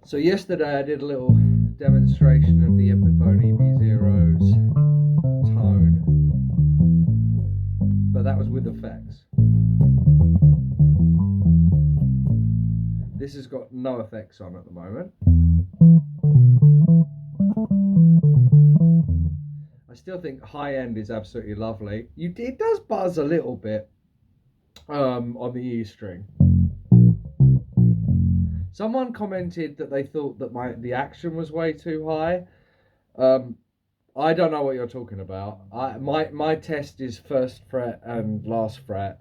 So yesterday I did a little demonstration of the Epiphone EB0's tone, but that was with effects. This has got no effects on at the moment. I still think high end is absolutely lovely. It does buzz a little bit on the E string. Someone commented that they thought that the action was way too high. I don't know what you're talking about. My test is first fret and last fret,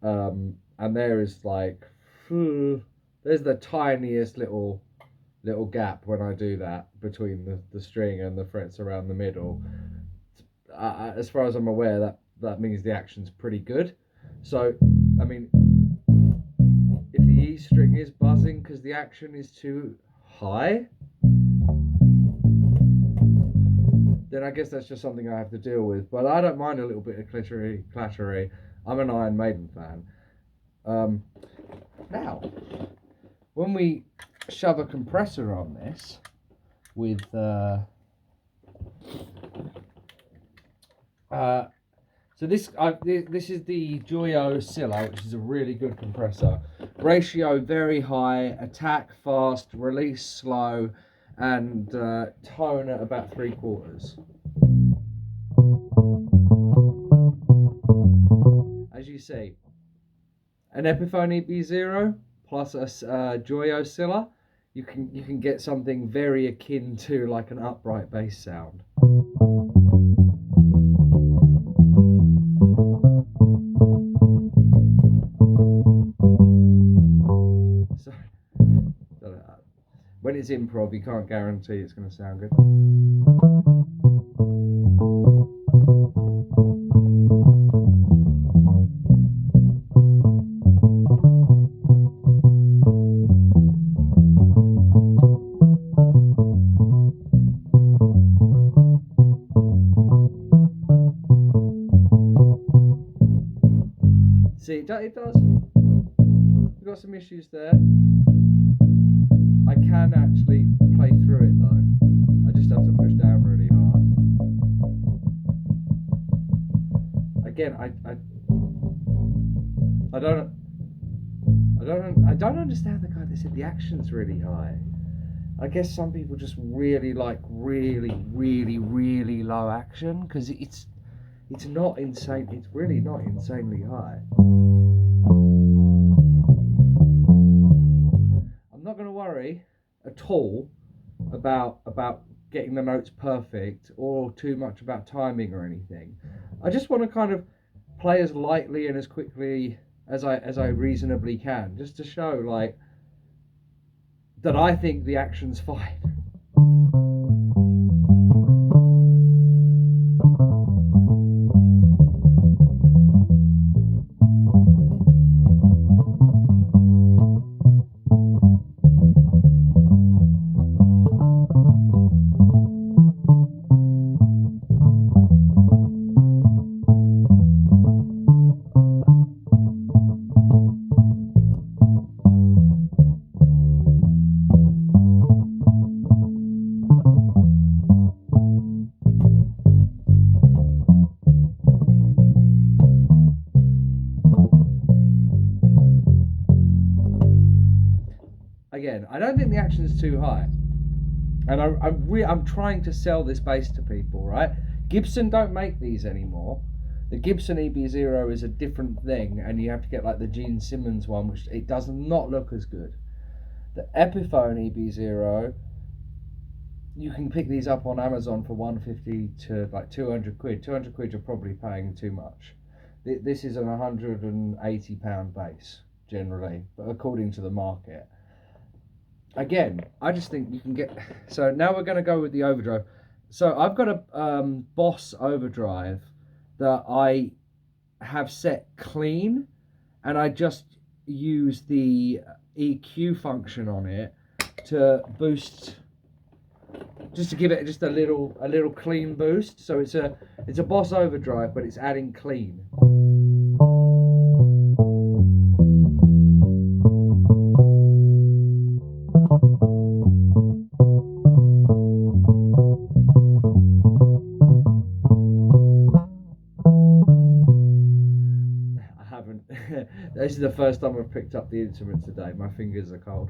and there is like, there's the tiniest little gap when I do that between the string and the frets around the middle. As far as I'm aware, that means the action's pretty good. So, I mean, if the E string is buzzing because the action is too high, then I guess that's just something I have to deal with. But I don't mind a little bit of clattery. I'm an Iron Maiden fan. Now, when we shove a compressor on this with so this is the JOYO SCYLLA, which is a really good compressor. Ratio very high, attack fast, release slow, and tone at about 3/4. As you see, an Epiphone EB0 plus a JOYO SCYLLA, you can get something very akin to like an upright bass sound. So, when it's improv, you can't guarantee it's going to sound good. See, it does. We've got some issues there. I can actually play through it though. I just have to push down really hard. Again, I don't understand the guy that said the action's really high. I guess some people just really like really low action because it's not insane. It's really not insanely high. I'm not going to worry at all about getting the notes perfect or too much about timing or anything. I just want to kind of play as lightly and as quickly as I reasonably can, just to show like that I think the action's fine. Again, I don't think the action is too high, and I'm trying to sell this bass to people, right? Gibson don't make these anymore. The Gibson EB0 is a different thing, and you have to get like the Gene Simmons one, which it does not look as good. The Epiphone EB0, you can pick these up on Amazon for 150 to like 200 quid. 200 quid you're probably paying too much. This is an £180 bass generally, but according to the market. Again, I just think you can get. So now we're going to go with the Overdrive. So I've got a Boss Overdrive that I have set clean, and I just use the EQ function on it to boost, just to give it just a little clean boost. So it's a Boss Overdrive, but it's adding clean. is the first time I've picked up the instrument today. My fingers are cold.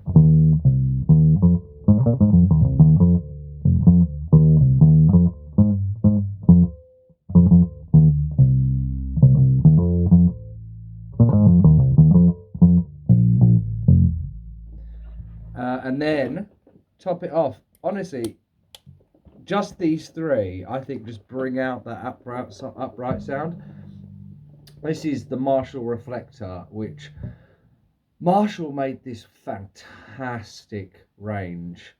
And then top it off. Honestly, just these three, I think, just bring out that upright sound. This is the Marshall Reflector, which Marshall made this fantastic range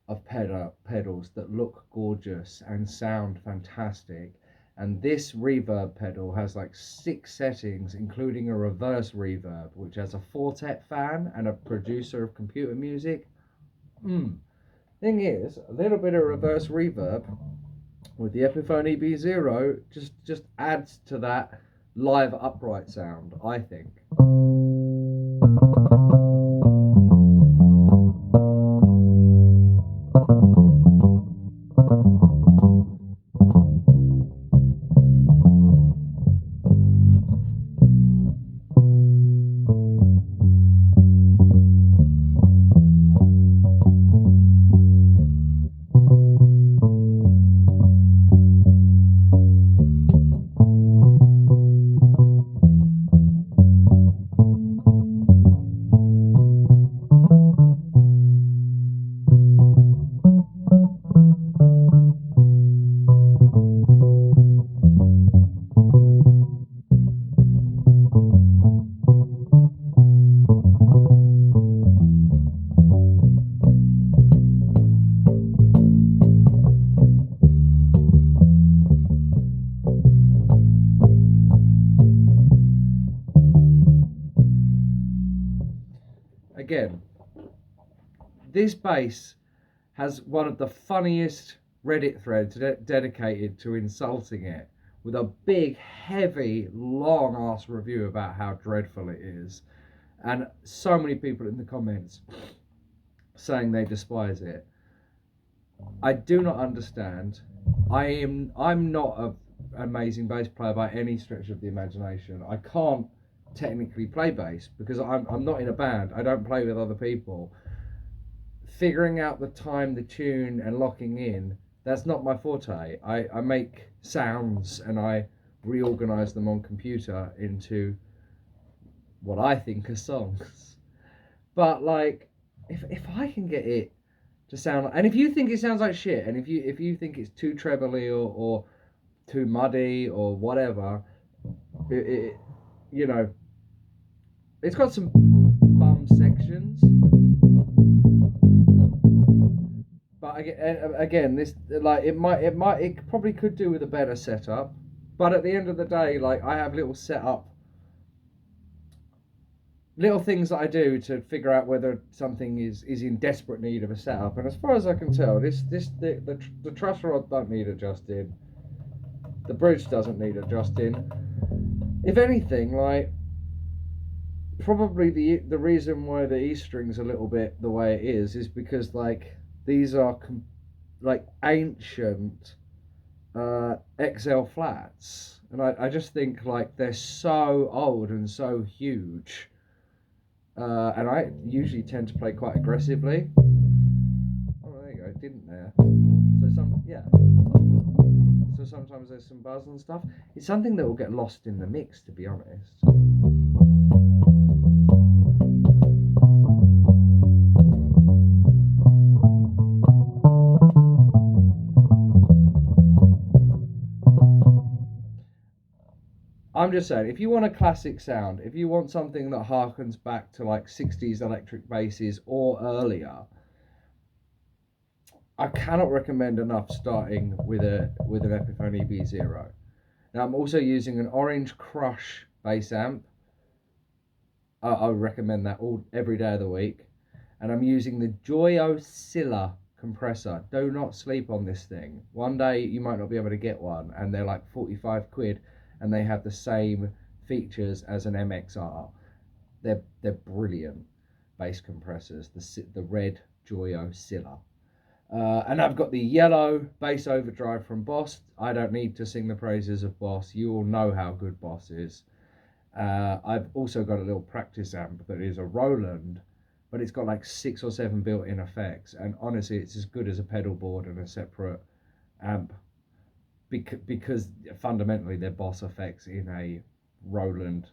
of pedals that look gorgeous and sound fantastic. And this reverb pedal has like 6 settings, including a reverse reverb, which has a quartet fan and a producer of computer music. Thing is, a little bit of reverse reverb with the Epiphone EB0 just adds to that live upright sound, I think. Again, this bass has one of the funniest Reddit threads dedicated to insulting it, with a big, heavy, long ass review about how dreadful it is, and so many people in the comments saying they despise it. I do not understand. I'm not an amazing bass player by any stretch of the imagination. I can't technically play bass because I'm not in a band. I don't play with other people. Figuring out the time, the tune, and locking in, that's not my forte. I make sounds and I reorganize them on computer into what I think are songs. But like, if I can get it to sound like, and if you think it sounds like shit, and if you think it's too trebly or too muddy or whatever, you know, it's got some bum sections, but again, this, like, it probably could do with a better setup. But at the end of the day, like, I have little things that I do to figure out whether something is in desperate need of a setup. And as far as I can tell, the truss rod don't need adjusting. The bridge doesn't need adjusting. If anything, like, probably the reason why the E string's a little bit the way it is because, like, these are like ancient XL flats, and I just think, like, they're so old and so huge, and I usually tend to play quite aggressively. Oh, there you go, it didn't there. So sometimes there's some buzz and stuff. It's something that will get lost in the mix, to be honest. I'm just saying, if you want a classic sound, if you want something that harkens back to like 60s electric basses or earlier, I cannot recommend enough starting with an Epiphone EB0. Now, I'm also using an Orange Crush bass amp. I would recommend that every day of the week. And I'm using the JOYO SCYLLA compressor. Do not sleep on this thing. One day you might not be able to get one, and they're like 45 quid, and they have the same features as an MXR. They're brilliant bass compressors. The red JOYO SCYLLA. And I've got the yellow bass overdrive from Boss. I don't need to sing the praises of Boss. You all know how good Boss is. I've also got a little practice amp that is a Roland, but it's got like 6 or 7 built-in effects, and honestly it's as good as a pedal board and a separate amp, because fundamentally they're Boss effects in a Roland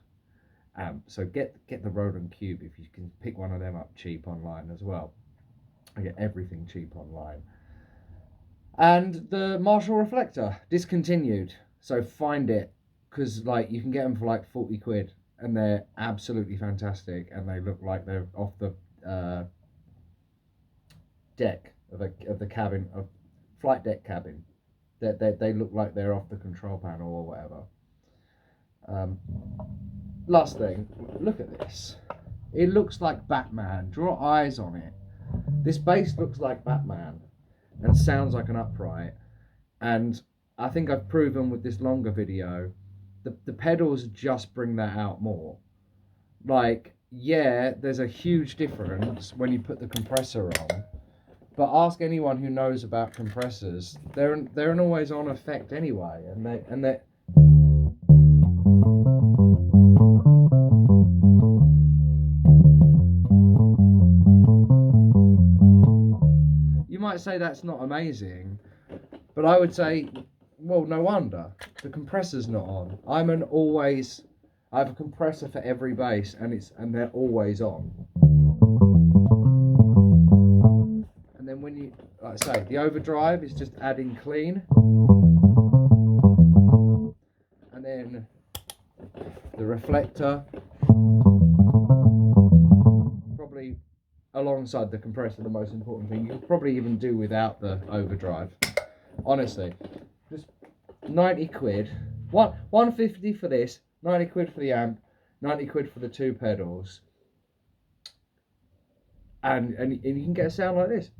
amp. So get the Roland Cube if you can pick one of them up cheap online as well. I get everything cheap online. And the Marshall Reflector discontinued, so find it, because like you can get them for like 40 quid and they're absolutely fantastic, and they look like they're off the deck of the cabin, of flight deck cabin. They look like they're off the control panel or whatever. Last thing, look at this. It looks like Batman. Draw eyes on it. This bass looks like Batman and sounds like an upright. And I think I've proven with this longer video, the pedals just bring that out more. Like, yeah, there's a huge difference when you put the compressor on, but ask anyone who knows about compressors. They're an always on effect anyway, and they you might say that's not amazing, but I would say, well, no wonder the compressor's not on. I have a compressor for every bass, and they're always on. And then when you, like I say, the overdrive is just adding clean, and then the reflector, probably alongside the compressor, the most important thing. You'll probably even do without the overdrive. Honestly, just 90 quid, 150 for this, 90 quid for the amp, 90 quid for the 2 pedals, and you can get a sound like this.